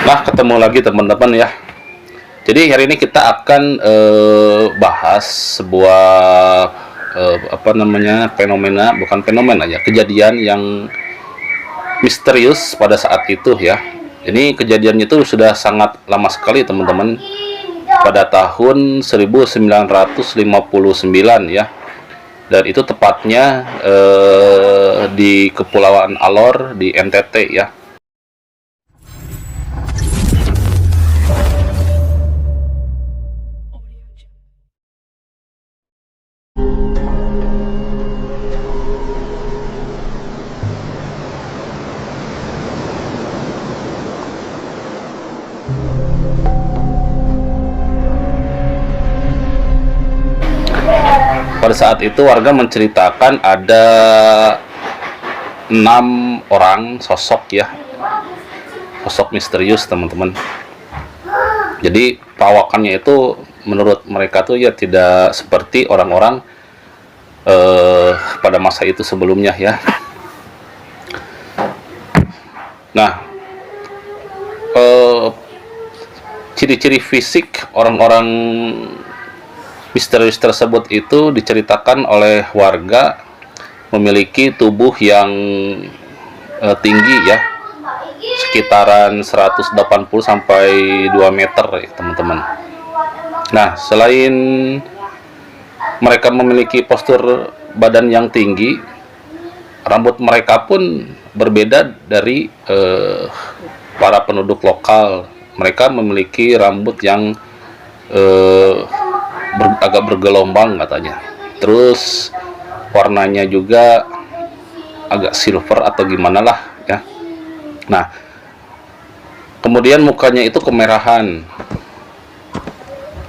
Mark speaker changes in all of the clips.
Speaker 1: Nah, ketemu lagi teman-teman ya. Jadi hari ini kita akan bahas sebuah fenomena, bukan fenomena ya, kejadian yang misterius pada saat itu ya. Ini kejadiannya itu sudah sangat lama sekali teman-teman. Pada tahun 1959 ya. Dan itu tepatnya di Kepulauan Alor di NTT ya. Pada saat itu warga menceritakan ada 6 orang sosok ya, sosok misterius teman-teman. Jadi perawakannya itu menurut mereka tuh ya tidak seperti orang-orang pada masa itu sebelumnya ya. Nah, ciri-ciri fisik orang-orang misterius tersebut itu diceritakan oleh warga memiliki tubuh yang tinggi ya, sekitaran 180 sampai 2 meter ya teman-teman. Nah, selain mereka memiliki postur badan yang tinggi, rambut mereka pun berbeda dari para penduduk lokal. Mereka memiliki rambut yang agak bergelombang katanya. Terus warnanya juga agak silver atau gimana lah ya. Nah, kemudian mukanya itu kemerahan.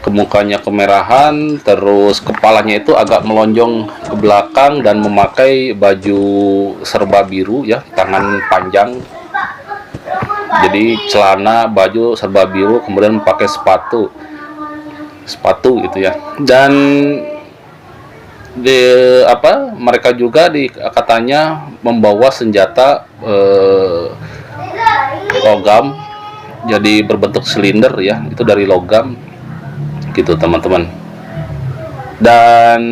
Speaker 1: Mukanya kemerahan, terus kepalanya itu agak melonjong ke belakang dan memakai baju serba biru ya, tangan panjang. Jadi celana, baju serba biru, kemudian memakai sepatu gitu ya. Dan mereka juga katanya membawa senjata logam, jadi berbentuk silinder ya, itu dari logam gitu teman-teman. Dan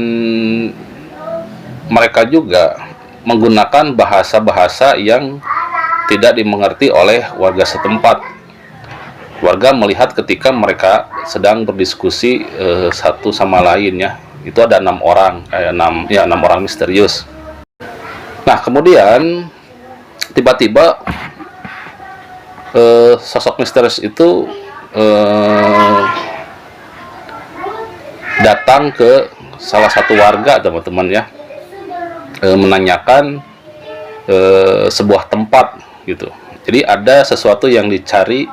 Speaker 1: mereka juga menggunakan bahasa-bahasa yang tidak dimengerti oleh warga setempat. Warga melihat ketika mereka sedang berdiskusi satu sama lain ya. Itu ada 6 orang, 6 orang misterius. Nah, kemudian tiba-tiba sosok misterius itu datang ke salah satu warga teman-teman ya, menanyakan sebuah tempat gitu. Jadi ada sesuatu yang dicari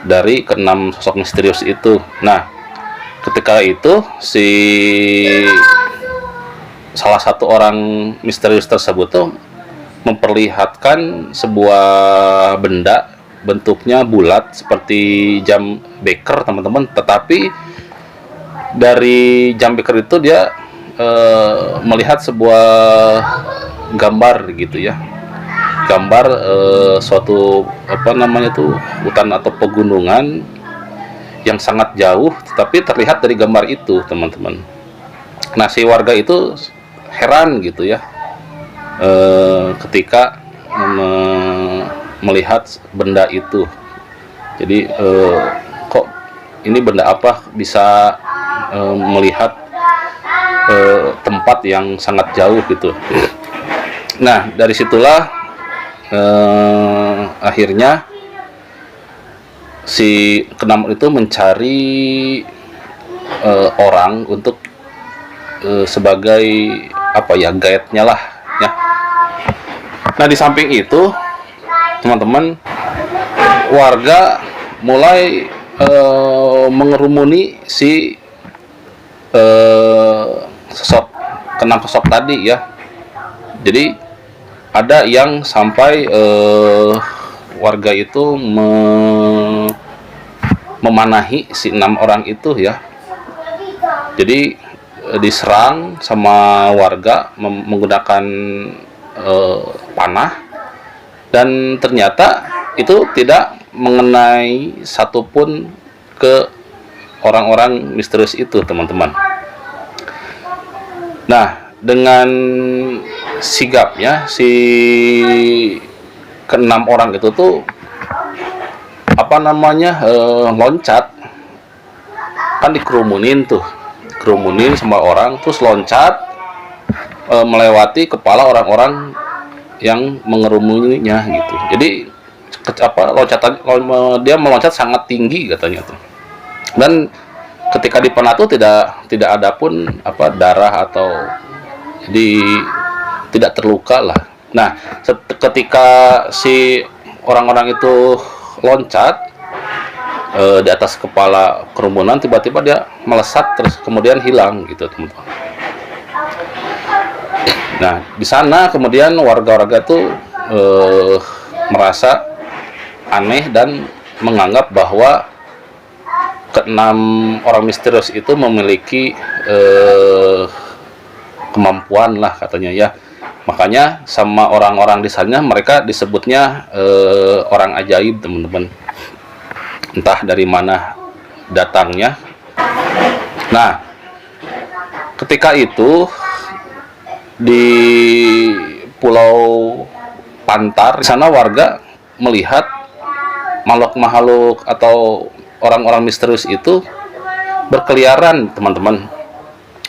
Speaker 1: dari ke-6 sosok misterius itu. Nah, ketika itu si salah satu orang misterius tersebut tuh memperlihatkan sebuah benda bentuknya bulat seperti jam beker teman-teman, tetapi dari jam beker itu dia melihat sebuah gambar gitu ya, gambar suatu hutan atau pegunungan yang sangat jauh, tetapi terlihat dari gambar itu teman-teman. Nah, si warga itu heran gitu ya ketika melihat benda itu. Jadi kok ini benda apa bisa melihat tempat yang sangat jauh gitu. Nah, dari situlah akhirnya si ke-6 itu mencari orang untuk sebagai guide-nya lah ya. Nah, di samping itu teman-teman, warga mulai mengerumuni si ke-6 sosok tadi ya. Jadi ada yang sampai warga itu memanahi si 6 orang itu ya. Jadi diserang sama warga menggunakan panah, dan ternyata itu tidak mengenai satupun ke orang-orang misterius itu, teman-teman. Nah, dengan sigapnya si keenam orang itu tuh loncat, kan dikerumunin sama orang, terus loncat melewati kepala orang-orang yang mengerumuninya gitu. Jadi dia meloncat sangat tinggi katanya tuh. Dan ketika dipenat tuh tidak ada pun darah, atau jadi tidak terluka lah. Nah, ketika si orang-orang itu loncat di atas kepala kerumunan, tiba-tiba dia melesat terus kemudian hilang gitu, teman-teman. Nah, di sana kemudian warga-warga tuh merasa aneh dan menganggap bahwa keenam orang misterius itu memiliki kemampuan lah katanya ya. Makanya sama orang-orang di sana mereka disebutnya orang ajaib, teman-teman. Entah dari mana datangnya. Nah, ketika itu di Pulau Pantar, di sana warga melihat makhluk-makhluk atau orang-orang misterius itu berkeliaran, teman-teman.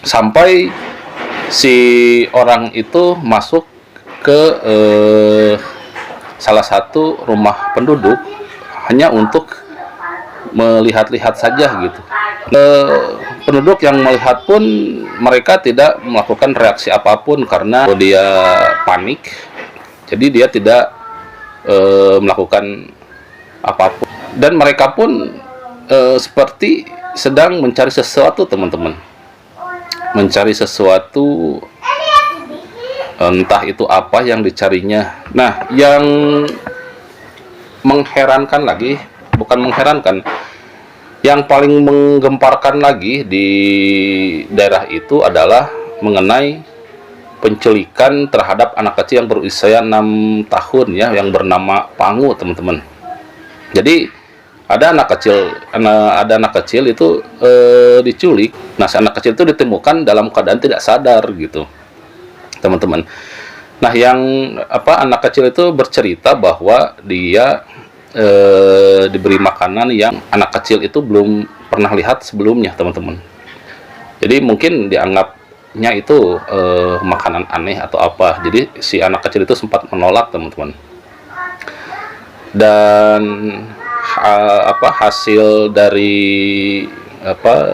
Speaker 1: Sampai si orang itu masuk ke salah satu rumah penduduk hanya untuk melihat-lihat saja gitu. Penduduk yang melihat pun mereka tidak melakukan reaksi apapun karena dia panik. Jadi dia tidak melakukan apapun, dan mereka pun seperti sedang mencari sesuatu, teman-teman. Mencari sesuatu, entah itu apa yang dicarinya. Nah, yang mengherankan lagi, bukan mengherankan, yang paling menggemparkan lagi di daerah itu adalah mengenai penculikan terhadap anak kecil yang berusia 6 tahun ya, yang bernama Pangu, teman-teman. Jadi ada anak kecil itu diculik. Nah, si anak kecil itu ditemukan dalam keadaan tidak sadar gitu, teman-teman. Nah, yang anak kecil itu bercerita bahwa dia diberi makanan yang anak kecil itu belum pernah lihat sebelumnya, teman-teman. Jadi mungkin dianggapnya itu makanan aneh atau apa. Jadi si anak kecil itu sempat menolak, teman-teman. Dan hasil dari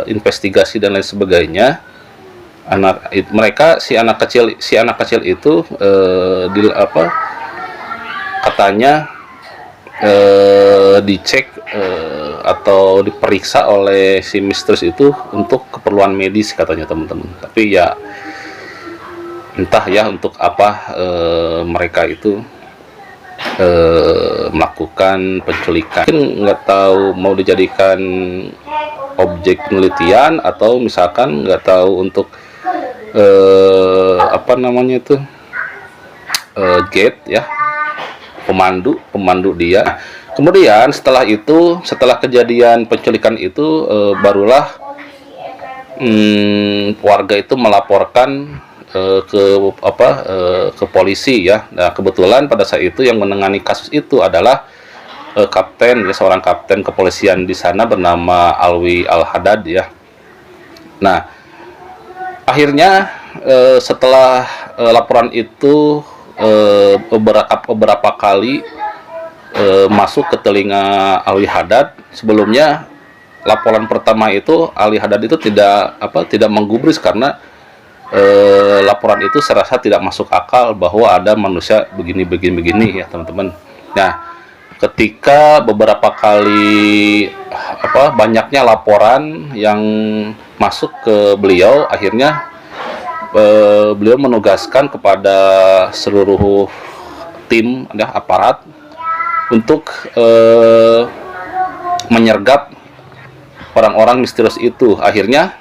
Speaker 1: investigasi dan lain sebagainya, si anak kecil itu katanya dicek atau diperiksa oleh si misterius itu untuk keperluan medis katanya, teman-teman. Tapi ya entah ya untuk apa mereka itu melakukan penculikan. Mungkin nggak tahu mau dijadikan objek penelitian, atau misalkan nggak tahu untuk gate ya, pemandu dia. Kemudian setelah kejadian penculikan itu barulah warga itu melaporkan ke polisi ya. Nah, kebetulan pada saat itu yang menangani kasus itu adalah seorang kapten kepolisian di sana bernama Alwi Al-Haddad ya. Nah, akhirnya setelah laporan itu beberapa kali masuk ke telinga Alwi Haddad. Sebelumnya laporan pertama itu Alwi Haddad itu tidak menggubris karena laporan itu serasa tidak masuk akal bahwa ada manusia begini ya, teman-teman. Nah, ketika beberapa kali banyaknya laporan yang masuk ke beliau, akhirnya beliau menugaskan kepada seluruh tim aparat untuk menyergap orang-orang misterius itu. Akhirnya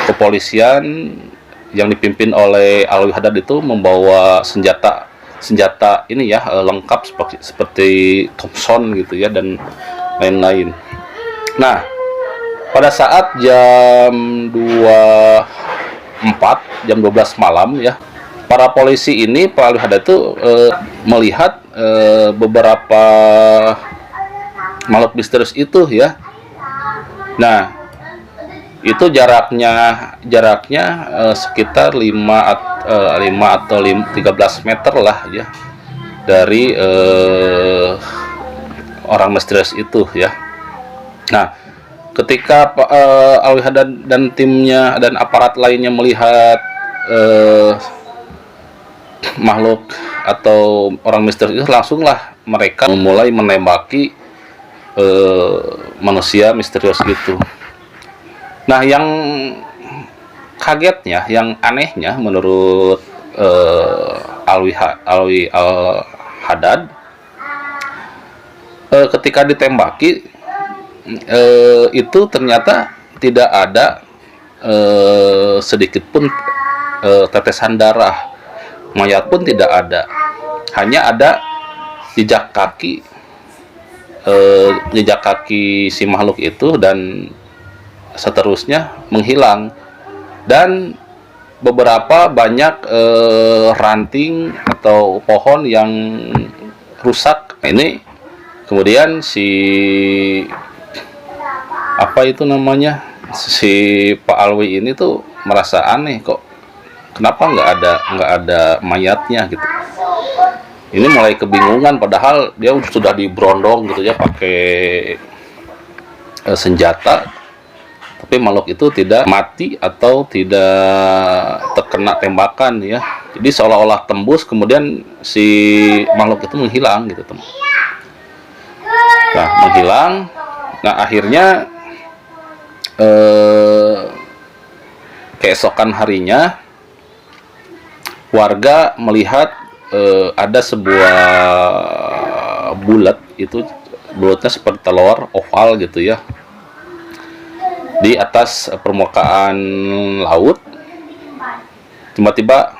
Speaker 1: kepolisian yang dipimpin oleh Alwi Haddad itu membawa senjata senjata ini ya, lengkap seperti Thompson gitu ya dan lain-lain. Nah, pada saat jam 12 malam ya, para polisi ini, Pak Alwi Haddad itu melihat beberapa makhluk misterius itu ya. Nah, itu jaraknya sekitar 5 atau 13 meter lah ya dari orang misterius itu ya. Nah, ketika Alwi Haddad dan timnya dan aparat lainnya melihat makhluk atau orang misterius itu, langsunglah mereka mulai menembaki manusia misterius itu. Nah, yang kagetnya, yang anehnya menurut Alwi Haddad, ketika ditembaki itu ternyata tidak ada sedikit pun tetesan darah, mayat pun tidak ada, hanya ada jejak kaki si makhluk itu dan seterusnya menghilang, dan beberapa banyak ranting atau pohon yang rusak. Ini kemudian si Pak Alwi ini tuh merasa aneh, kok kenapa nggak ada mayatnya gitu. Ini mulai kebingungan, padahal dia sudah diberondong gitu ya pakai senjata, tapi makhluk itu tidak mati atau tidak terkena tembakan ya. Jadi seolah-olah tembus, kemudian si makhluk itu menghilang gitu, teman. Nah, menghilang. Nah, akhirnya keesokan harinya warga melihat ada sebuah bulat, itu bulatnya seperti telur oval gitu ya, di atas permukaan laut. Tiba-tiba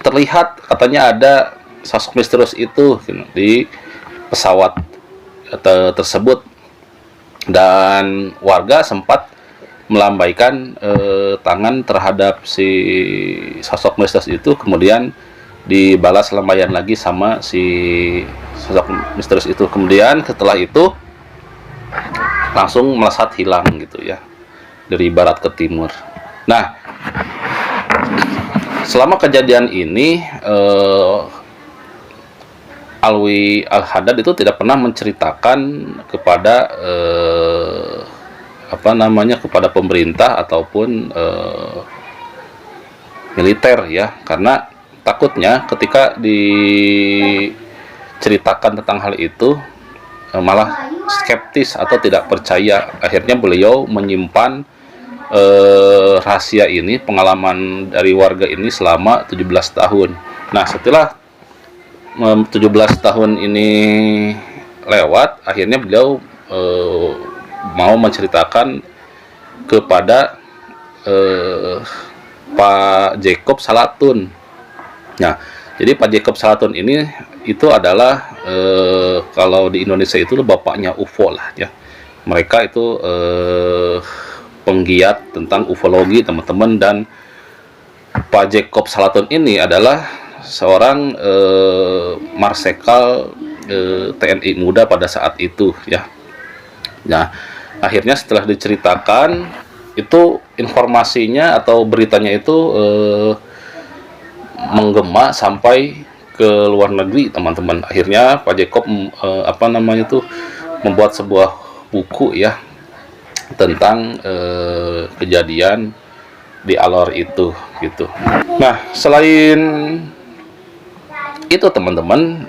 Speaker 1: terlihat katanya ada sosok misterius itu di pesawat tersebut, dan warga sempat melambaikan tangan terhadap si sosok misterius itu, kemudian dibalas lambaian lagi sama si sosok misterius itu. Kemudian setelah itu langsung melesat hilang gitu ya, dari barat ke timur. Nah, selama kejadian ini Alwi Haddad itu tidak pernah menceritakan kepada kepada pemerintah ataupun militer ya, karena takutnya ketika diceritakan tentang hal itu malah skeptis atau tidak percaya. Akhirnya beliau menyimpan rahasia ini, pengalaman dari warga ini selama 17 tahun. Nah, setelah 17 tahun ini lewat, akhirnya beliau mau menceritakan kepada Pak Jacob Salatun. Nah, jadi Pak Jacob Salatun ini itu adalah kalau di Indonesia itu bapaknya UFO lah ya. Mereka itu penggiat tentang ufologi, teman-teman, dan Pak Jacob Salatun ini adalah seorang marsekal TNI muda pada saat itu ya. Nah, akhirnya setelah diceritakan itu, informasinya atau beritanya itu menggema sampai ke luar negeri, teman-teman. Akhirnya Pak Jacob membuat sebuah buku ya tentang kejadian di Alor itu gitu. Nah, selain itu, teman-teman,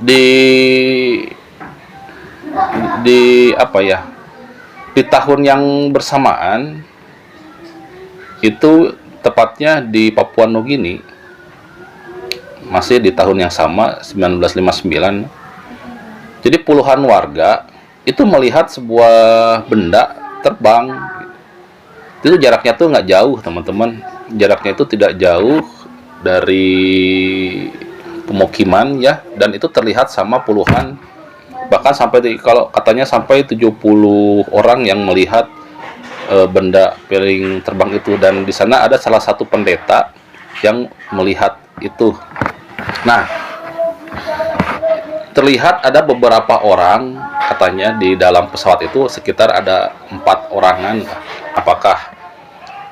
Speaker 1: di tahun yang bersamaan itu, tepatnya di Papua Nugini, masih di tahun yang sama 1959, jadi puluhan warga itu melihat sebuah benda terbang. Itu jaraknya tuh nggak jauh, teman-teman, jaraknya itu tidak jauh dari pemukiman ya, dan itu terlihat sama puluhan, bahkan sampai kalau katanya sampai 70 orang yang melihat benda piring terbang itu, dan di sana ada salah satu pendeta yang melihat itu. Nah, terlihat ada beberapa orang katanya di dalam pesawat itu, sekitar ada 4 orangan. Apakah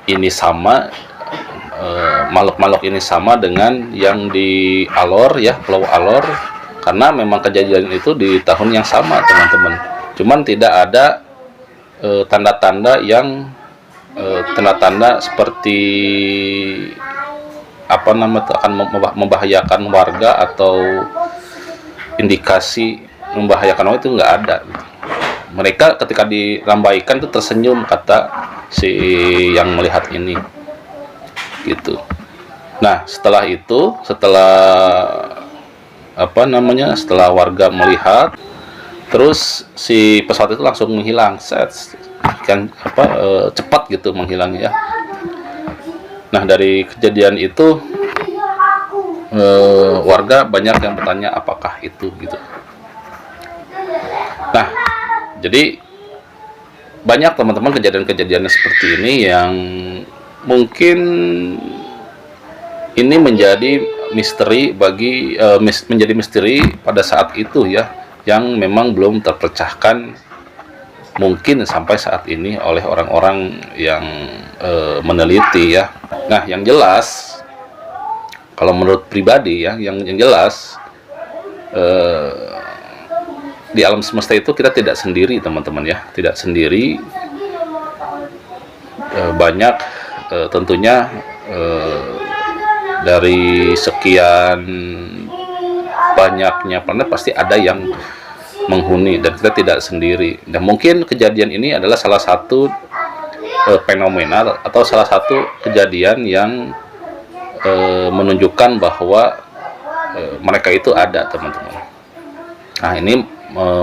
Speaker 1: ini sama makhluk-makhluk ini sama dengan yang di Alor ya, Pulau Alor, karena memang kejadian itu di tahun yang sama teman-teman. Cuman tidak ada tanda-tanda yang tanda-tanda seperti apa namanya akan membahayakan warga atau indikasi membahayakan warga, itu nggak ada. Mereka ketika dilambaikan itu tersenyum, kata si yang melihat ini gitu. Nah, setelah itu, setelah warga melihat, terus si pesawat itu langsung menghilang, cepat gitu menghilang ya. Nah, dari kejadian itu warga banyak yang bertanya apakah itu gitu. Nah, jadi banyak teman-teman kejadian-kejadian seperti ini yang mungkin ini menjadi misteri menjadi misteri pada saat itu ya, yang memang belum terpecahkan mungkin sampai saat ini oleh orang-orang yang meneliti ya. Nah, yang jelas kalau menurut pribadi ya, yang jelas di alam semesta itu kita tidak sendiri teman-teman ya, tidak sendiri. Banyak tentunya dari sekian banyaknya planet pasti ada yang menghuni, dan kita tidak sendiri. Dan mungkin kejadian ini adalah salah satu fenomena atau salah satu kejadian yang menunjukkan bahwa mereka itu ada teman-teman. Nah, ini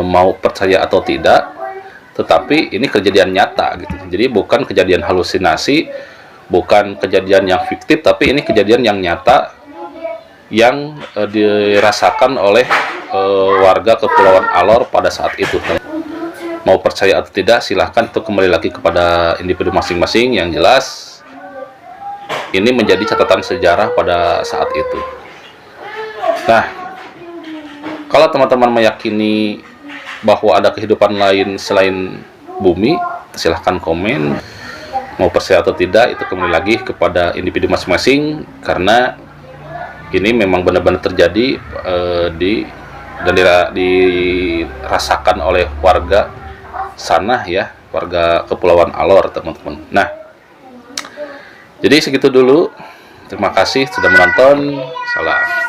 Speaker 1: mau percaya atau tidak, tetapi ini kejadian nyata gitu. Jadi bukan kejadian halusinasi, bukan kejadian yang fiktif, tapi ini kejadian yang nyata yang dirasakan oleh warga Kepulauan Alor pada saat itu. Mau percaya atau tidak silahkan, itu kembali lagi kepada individu masing-masing. Yang jelas ini menjadi catatan sejarah pada saat itu. Nah, kalau teman-teman meyakini bahwa ada kehidupan lain selain bumi, silahkan komen. Mau percaya atau tidak, itu kembali lagi kepada individu masing-masing, karena ini memang benar-benar terjadi dan dirasakan oleh warga sana ya, warga Kepulauan Alor teman-teman. Nah, jadi segitu dulu. Terima kasih sudah menonton. Salam.